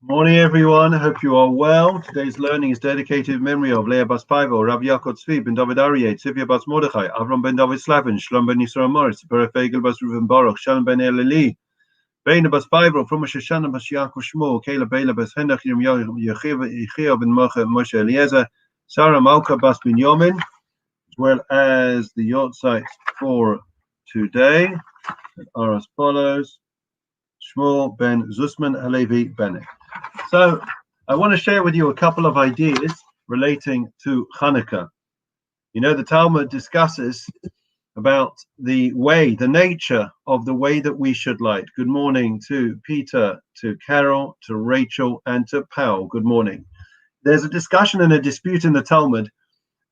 Morning, everyone. I hope you are well. Today's learning is dedicated in memory of Leah Bas Paivo, Rabbi Yaakov Tzvi ben David Aryeh, Tzivia Bas Mordechai, Avram ben David Slavin, Shlom ben Yisrael Morris, Beref Egel Bas Reuven Baruch, Shalom ben Elili, Beina Bas Paivo, from Shoshana Bas Yaakov Shmuel, Caleb Bela Bas Henach Yechia ben Moshe Eliezer, Sarah Malka Bas Binyamin, as well as the yahrzeit for today that are as follows: Shmuel ben Zusman Halevi Bennett. So I want to share with you a couple of ideas relating to Chanukah. You know, the Talmud discusses about the nature of the way that we should light. Good morning to Peter, to Carol, to Rachel, and to Powell. Good morning. There's a discussion and a dispute in the Talmud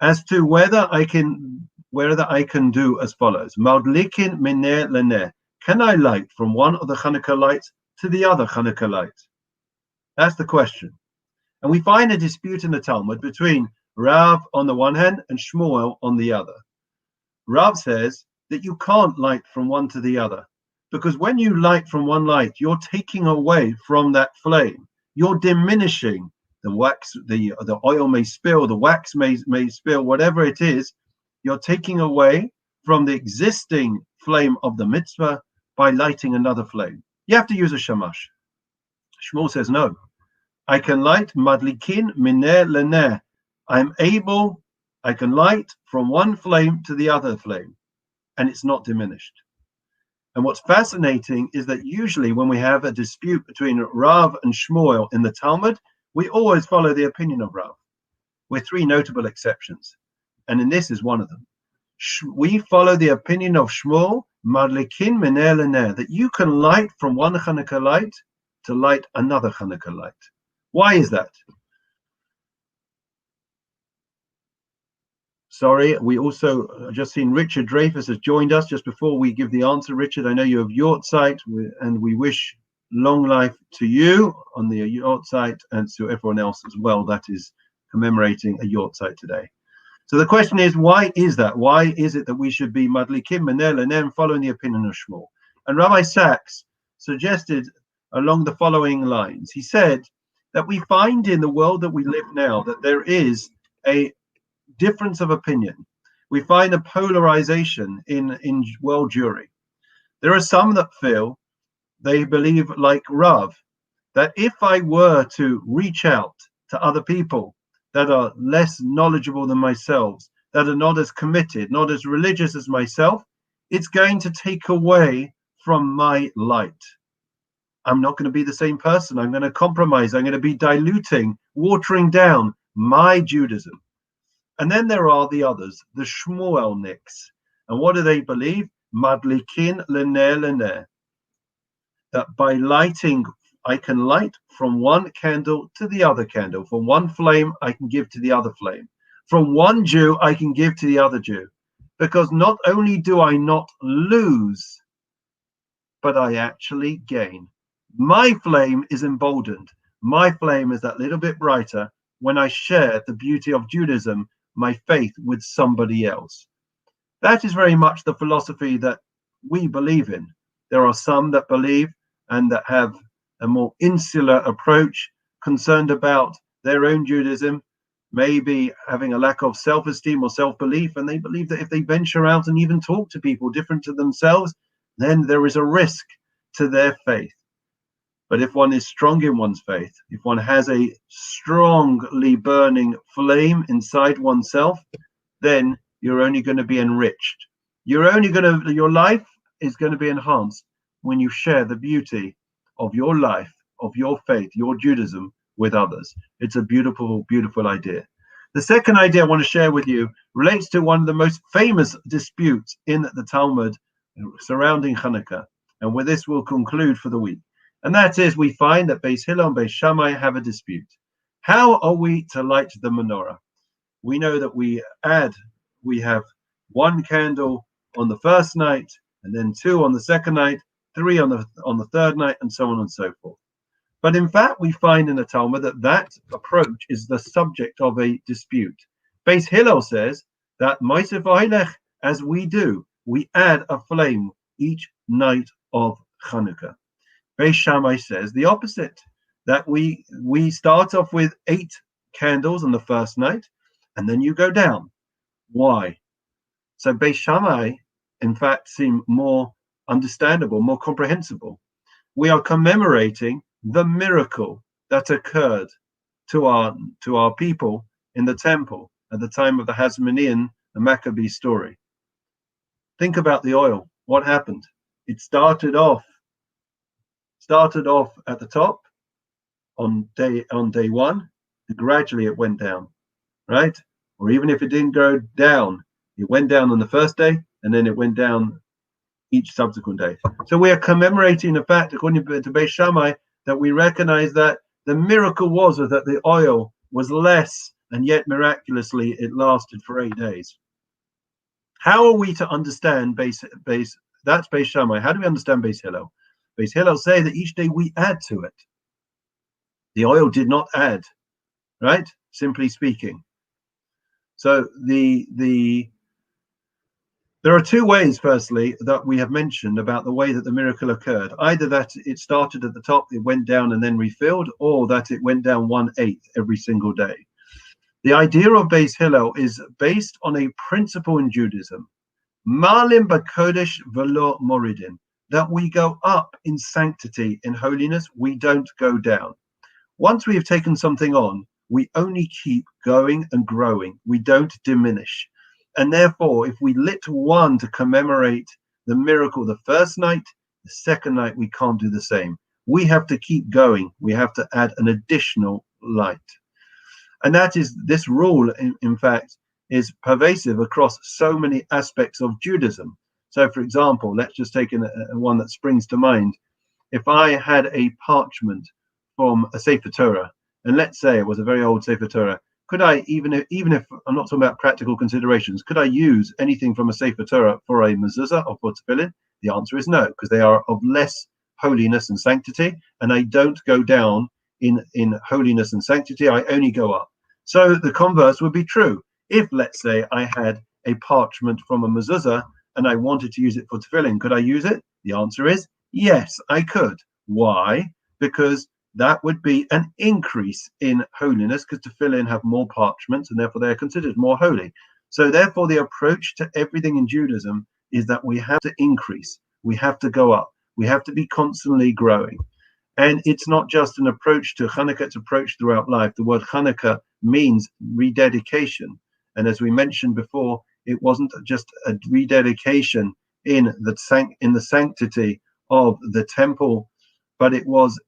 as to whether I can do as follows. Maudlikin mineh leneh. Can I light from one of the Chanukah lights to the other Chanukah light? That's the question. And we find a dispute in the Talmud between Rav on the one hand and Shmuel on the other. Rav says that you can't light from one to the other, because when you light from one light, you're taking away from that flame. You're diminishing the wax, the oil may spill, the wax may spill, whatever it is, you're taking away from the existing flame of the mitzvah by lighting another flame. You have to use a shamash. Shmuel says no. I can light madlikin mineh leneh. I can light from one flame to the other flame, and it's not diminished. And what's fascinating is that usually when we have a dispute between Rav and Shmuel in the Talmud, we always follow the opinion of Rav, with three notable exceptions. And in this is one of them. We follow the opinion of Shmuel, madlikin mineh leneh, that you can light from one Chanukah light to light another Chanukah light. Why is that? Sorry, we also just seen Richard Dreyfus has joined us just before we give the answer. Richard, I know you have yahrzeit, and we wish long life to you on the yahrzeit and to everyone else as well that is commemorating a yahrzeit today. So the question is, why is that? Why is it that we should be madlikim mineh leneh following the opinion of Shmuel? And Rabbi Sachs suggested along the following lines. He said that we find in the world that we live now that there is a difference of opinion. We find a polarization in world Jewry. There are some that feel, they believe like Rav, that if I were to reach out to other people that are less knowledgeable than myself, that are not as committed, not as religious as myself, it's going to take away from my light. I'm not going to be the same person. I'm going to compromise. I'm going to be diluting, watering down my Judaism. And then there are the others, the Shmuelniks. And what do they believe? Madlikin leneh leneh. That by lighting, I can light from one candle to the other candle. From one flame, I can give to the other flame. From one Jew, I can give to the other Jew. Because not only do I not lose, but I actually gain. My flame is emboldened. My flame is that little bit brighter when I share the beauty of Judaism, my faith, with somebody else. That is very much the philosophy that we believe in. There are some that believe and that have a more insular approach, concerned about their own Judaism, maybe having a lack of self-esteem or self-belief, and they believe that if they venture out and even talk to people different to themselves, then there is a risk to their faith. But if one is strong in one's faith, if one has a strongly burning flame inside oneself, then you're only going to be enriched. Your life is going to be enhanced when you share the beauty of your life, of your faith, your Judaism with others. It's a beautiful, beautiful idea. The second idea I want to share with you relates to one of the most famous disputes in the Talmud surrounding Chanukah. And with this, we'll conclude for the week. And that is, we find that Beis Hillel and Beis Shammai have a dispute. How are we to light the menorah? We know that we have one candle on the first night, and then two on the second night, three on the third night, and so on and so forth. But in fact, we find in the Talmud that approach is the subject of a dispute. Beis Hillel says that Ma'aseh v'Hailech, as we do, we add a flame each night of Chanukah. Beis Shammai says the opposite. that we start off with 8 candles on the first night, and then you go down. Why? So Beis Shammai, in fact, seem more understandable, more comprehensible. We are commemorating the miracle that occurred to our people in the temple at the time of the Hasmonean and Maccabee story. Think about the oil. What happened? It started off at the top on day 1, and gradually it went down, right? Or even if it didn't go down, it went down on the first day, and then it went down each subsequent day. So we are commemorating the fact, according to Beis Shammai, that we recognize that the miracle was that the oil was less, and yet miraculously it lasted for 8 days. How are we to understand that's Beis Shammai? How do we understand Beis Hillel? Beis Hillel say that each day we add to it. The oil did not add, right? Simply speaking. So there are 2 ways, firstly, that we have mentioned about the way that the miracle occurred. Either that it started at the top, it went down and then refilled, or that it went down 1/8 every single day. The idea of Beis Hillel is based on a principle in Judaism, Malim b'kodesh v'lo moridin, that we go up in sanctity, in holiness, we don't go down. Once we have taken something on, we only keep going and growing. We don't diminish. And therefore, if we lit one to commemorate the miracle the first night, the second night we can't do the same. We have to keep going. We have to add an additional light. And that is, this rule, in fact, is pervasive across so many aspects of Judaism. So, for example, let's just take one that springs to mind. If I had a parchment from a Sefer Torah, and let's say it was a very old Sefer Torah, could I, even if I'm not talking about practical considerations, could I use anything from a Sefer Torah for a mezuzah or for tefillin? The answer is no, because they are of less holiness and sanctity, and I don't go down in holiness and sanctity, I only go up. So the converse would be true. If, let's say, I had a parchment from a mezuzah and I wanted to use it for tefillin, could I use it? The answer is yes, I could. Why? Because that would be an increase in holiness, because tefillin have more parchments and therefore they are considered more holy. So therefore the approach to everything in Judaism is that we have to increase, we have to go up, we have to be constantly growing. And it's not just an approach to Hanukkah, it's approach throughout life. The word Hanukkah means rededication. And as we mentioned before, it wasn't just a rededication in the sanctity of the temple, but it was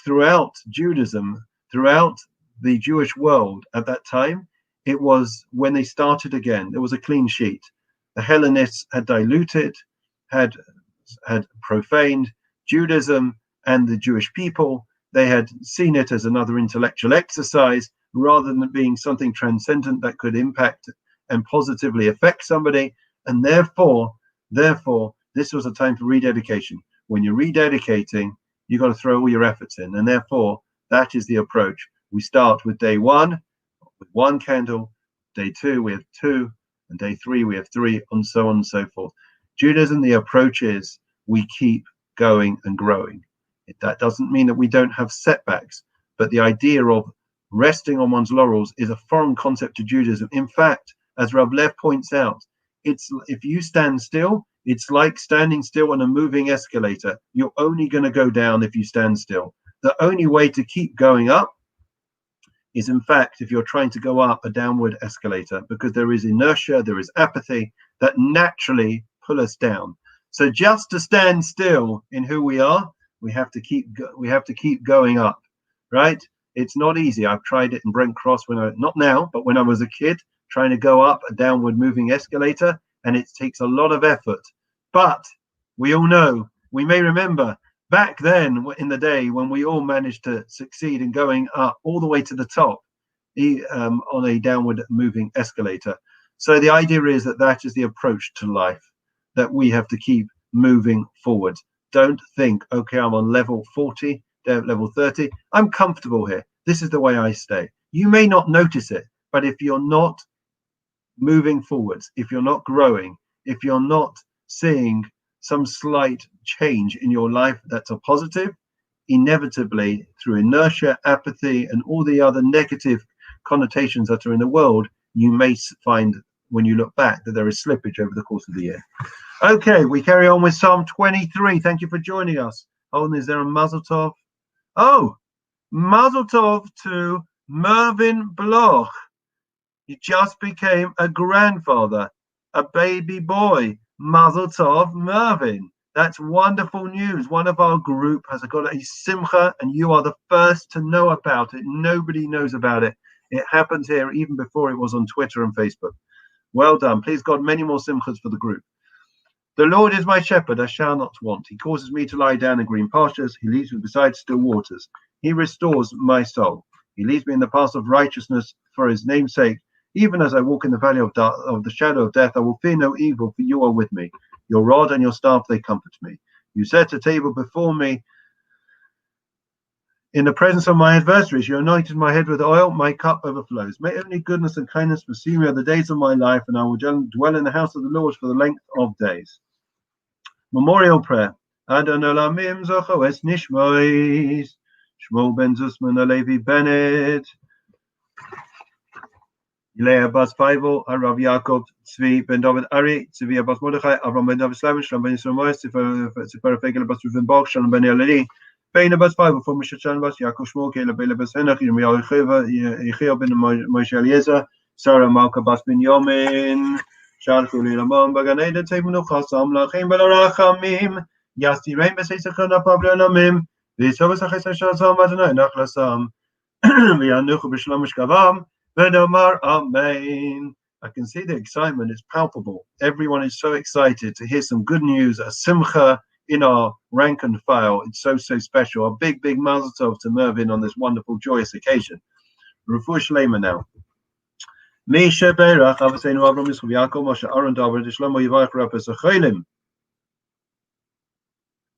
throughout Judaism, throughout the Jewish world at that time. It was when they started again, there was a clean sheet. The Hellenists had diluted, had profaned Judaism and the Jewish people. They had seen it as another intellectual exercise rather than being something transcendent that could impact and positively affect somebody. And therefore, this was a time for rededication. When you're rededicating, you've got to throw all your efforts in. And therefore, that is the approach. We start with day 1 with 1 candle, day 2 we have 2, and day 3 we have 3, and so on and so forth. Judaism, the approach is we keep going and growing. That doesn't mean that we don't have setbacks, but the idea of resting on one's laurels is a foreign concept to Judaism. In fact, as Rav Lev points out, it's if you stand still, it's like standing still on a moving escalator. You're only going to go down if you stand still. The only way to keep going up is, in fact, if you're trying to go up a downward escalator, because there is inertia, there is apathy that naturally pull us down. So just to stand still in who we are, we have to keep going up, right? It's not easy. I've tried it in Brent Cross not now, but when I was a kid, trying to go up a downward moving escalator, and it takes a lot of effort. But we all know, we may remember back then in the day when we all managed to succeed in going up all the way to the top on a downward moving escalator. So the idea is that is the approach to life, that we have to keep moving forward. Don't think, okay, I'm on level 40, level 30. I'm comfortable here. This is the way I stay. You may not notice it, but if you're not moving forwards, if you're not growing, if you're not seeing some slight change in your life that's a positive, inevitably, through inertia, apathy, and all the other negative connotations that are in the world, you may find when you look back that there is slippage over the course of the year. Okay, we carry on with Psalm 23. Thank you for joining us. Holden, is there a Mazel Tov? Oh, Mazel Tov to Mervyn Bloch. He just became a grandfather, a baby boy. Mazel Tov, Mervyn. That's wonderful news. One of our group has got a simcha, and you are the first to know about it. Nobody knows about it. It happened here even before it was on Twitter and Facebook. Well done. Please God, many more simchas for the group. The Lord is my shepherd, I shall not want. He causes me to lie down in green pastures. He leads me beside still waters. He restores my soul. He leads me in the paths of righteousness for his name's sake. Even as I walk in the valley of the shadow of death, I will fear no evil, for you are with me. Your rod and your staff, they comfort me. You set a table before me in the presence of my adversaries. You anointed my head with oil, my cup overflows. May only goodness and kindness pursue me all the days of my life, and I will dwell in the house of the Lord for the length of days. Memorial prayer. Adon Olamim Zocho Es Nishmois. Shmuel ben Zusman Alevi Bennett. Ilea Bas Faivel, Arav Yaakov, Tzvi ben David Ari, Tzvi Abbas Mordechai, Avram ben David Slavin, Shalom ben Yisrael Mois, Tzipar Fegel Bas Ruven Bach, Shalom ben Yaleli, Bein Abbas Faivel, for Mishachan Bas, Yaakov Shmuel, Kela Bela Bas Henach, Yirmiyahu Yechiel ben Moshe Eliezer, Sarah Malka Bas ben Yomin, Shalchu Lilamon, Bagan Eden, Teimunucha, Sam Lachim Belarachamim, Yasti Rein Besesachana Pablo Namim, Visovas Achesha Sam Adonai Nachlasam, Vianuchu Bishlam Shkavam, Venomar, Amen. I can see the excitement, it's palpable. Everyone is so excited to hear some good news, a simcha in our rank and file. It's so special. A big mazel tov to Mervyn on this wonderful, joyous occasion. Refuah Shlema now. Misha Beirach, Avaseinu Avram Yisrael Yaakov, Moshe Aaron David, Shlomo Yivach Rapes Achelim.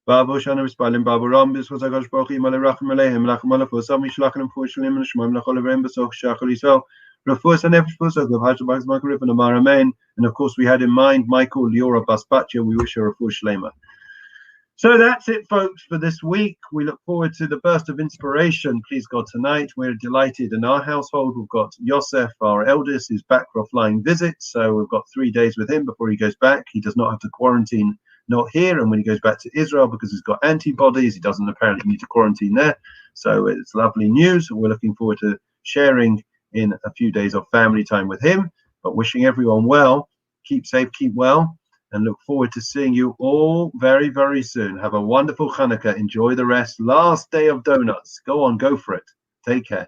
Babu Shana Mispalim, Babu Ram, Biswas Agash Baruch Yimal Rachim Aleihim, Lachim Alafos, Sami Shlachim, Fushlim, and Shmoim Lachol Avrim, Besoch Shachar Yisrael, Rafus and Nefesh Pusok, the Hajj Bags Makarif, and Amar Amen. And of course, we had in mind Michael Liora Baspacha. We wish her a full shlema. So that's it, folks, for this week. We look forward to the burst of inspiration, please God, tonight. We're delighted in our household. We've got Yosef, our eldest, who's back for a flying visit. So we've got 3 days with him before he goes back. He does not have to quarantine, not here. And when he goes back to Israel, because he's got antibodies, he doesn't apparently need to quarantine there. So it's lovely news. We're looking forward to sharing in a few days of family time with him, but wishing everyone well. Keep safe, keep well, and look forward to seeing you all very, very soon. Have a wonderful Chanukah. Enjoy the rest. Last day of donuts. Go on, go for it. Take care.